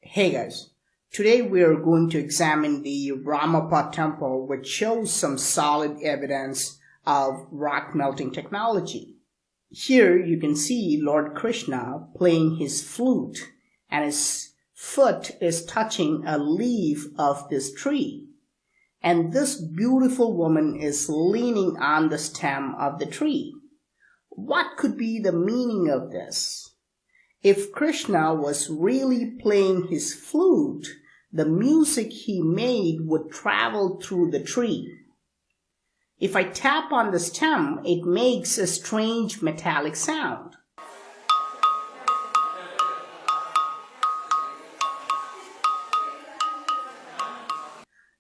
Hey guys, today we are going to examine the Ramappa Temple, which shows some solid evidence of rock melting technology. Here you can see Lord Krishna playing his flute and his foot is touching a leaf of this tree. And this beautiful woman is leaning on the stem of the tree. What could be the meaning of this? If Krishna was really playing his flute, the music he made would travel through the tree. If I tap on the stem, it makes a strange metallic sound.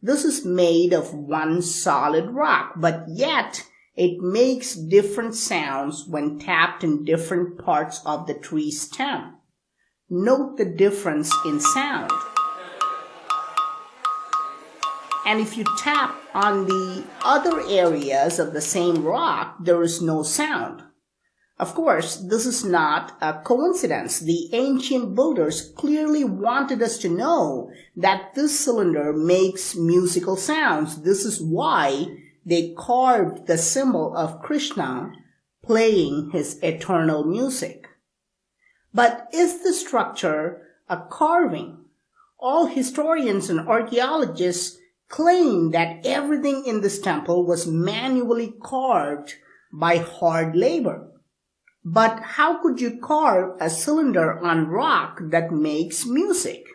This is made of one solid rock, but yet it makes different sounds when tapped in different parts of the tree stem. Note the difference in sound. And if you tap on the other areas of the same rock, there is no sound. Of course, this is not a coincidence. The ancient builders clearly wanted us to know that this cylinder makes musical sounds. This is why they carved the symbol of Krishna playing his eternal music. But is the structure a carving? All historians and archaeologists claim that everything in this temple was manually carved by hard labor. But how could you carve a cylinder on rock that makes music?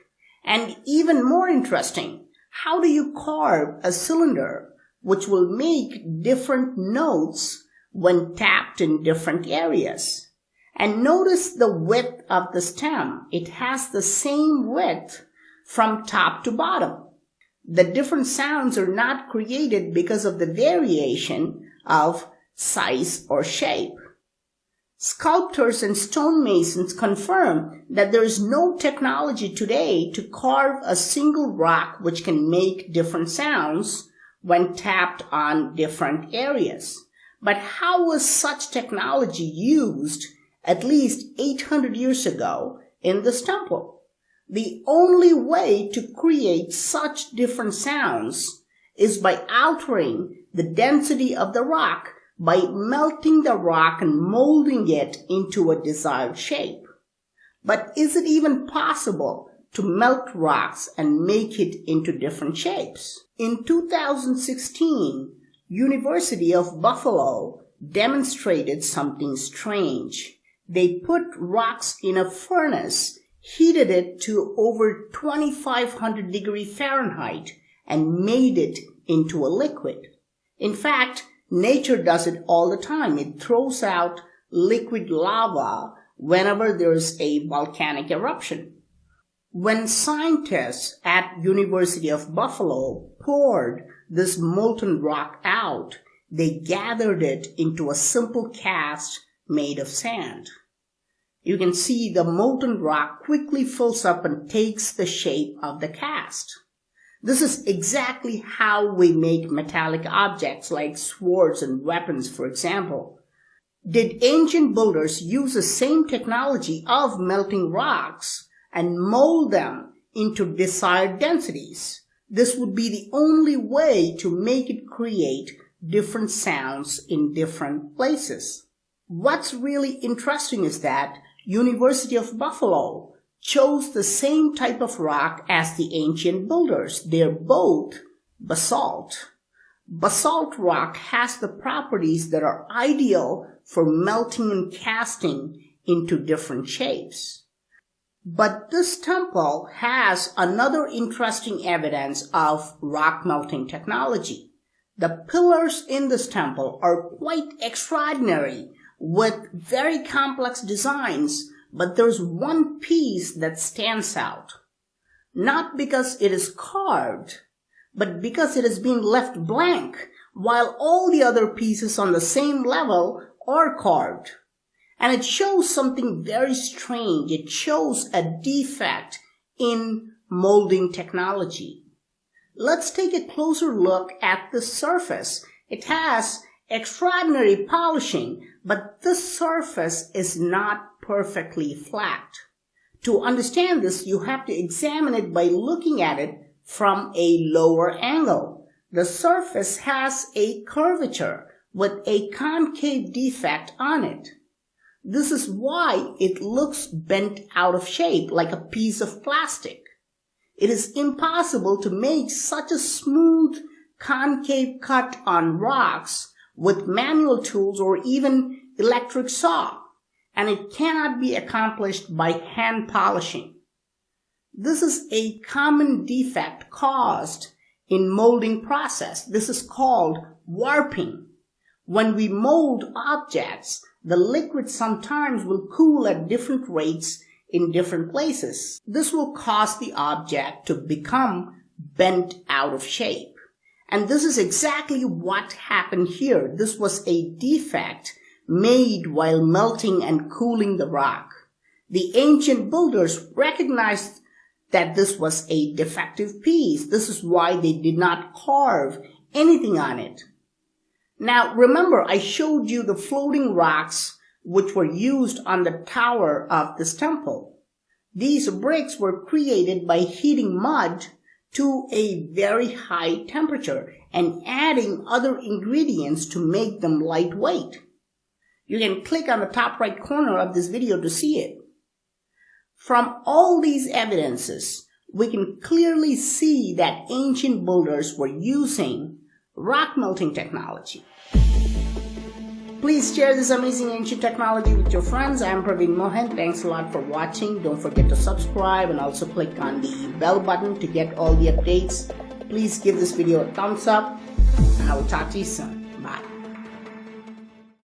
And even more interesting, how do you carve a cylinder which will make different notes when tapped in different areas? And notice the width of the stem. It has the same width from top to bottom. The different sounds are not created because of the variation of size or shape. Sculptors and stonemasons confirm that there is no technology today to carve a single rock which can make different sounds when tapped on different areas. But how was such technology used at least 800 years ago in this temple? The only way to create such different sounds is by altering the density of the rock, by melting the rock and molding it into a desired shape. But is it even possible to melt rocks and make it into different shapes? In 2016, University of Buffalo demonstrated something strange. They put rocks in a furnace, heated it to over 2,500 degrees Fahrenheit, and made it into a liquid. In fact, nature does it all the time. It throws out liquid lava whenever there's a volcanic eruption. When scientists at University of Buffalo poured this molten rock out, they gathered it into a simple cast made of sand. You can see the molten rock quickly fills up and takes the shape of the cast. This is exactly how we make metallic objects like swords and weapons, for example. Did ancient builders use the same technology of melting rocks and mold them into desired densities? This would be the only way to make it create different sounds in different places. What's really interesting is that University of Buffalo chose the same type of rock as the ancient builders. They're both basalt. Basalt rock has the properties that are ideal for melting and casting into different shapes. But this temple has another interesting evidence of rock melting technology. The pillars in this temple are quite extraordinary with very complex designs, but there's one piece that stands out. Not because it is carved, but because it has been left blank, while all the other pieces on the same level are carved. And it shows something very strange. It shows a defect in molding technology. Let's take a closer look at the surface. It has extraordinary polishing, but this surface is not perfectly flat. To understand this, you have to examine it by looking at it from a lower angle. The surface has a curvature with a concave defect on it. This is why it looks bent out of shape like a piece of plastic. It is impossible to make such a smooth concave cut on rocks with manual tools or even electric saw, and it cannot be accomplished by hand polishing. This is a common defect caused in molding process. This is called warping. When we mold objects, the liquid sometimes will cool at different rates in different places. This will cause the object to become bent out of shape. And this is exactly what happened here. This was a defect made while melting and cooling the rock. The ancient builders recognized that this was a defective piece. This is why they did not carve anything on it. Now remember, I showed you the floating rocks which were used on the tower of this temple. These bricks were created by heating mud to a very high temperature and adding other ingredients to make them lightweight. You can click on the top right corner of this video to see it. From all these evidences, we can clearly see that ancient builders were using rock melting technology. Please share this amazing ancient technology with your friends. I'm Praveen Mohan. Thanks a lot for watching. Don't forget to subscribe and also click on the bell button to get all the updates. Please give this video a thumbs up, and I will talk to you soon.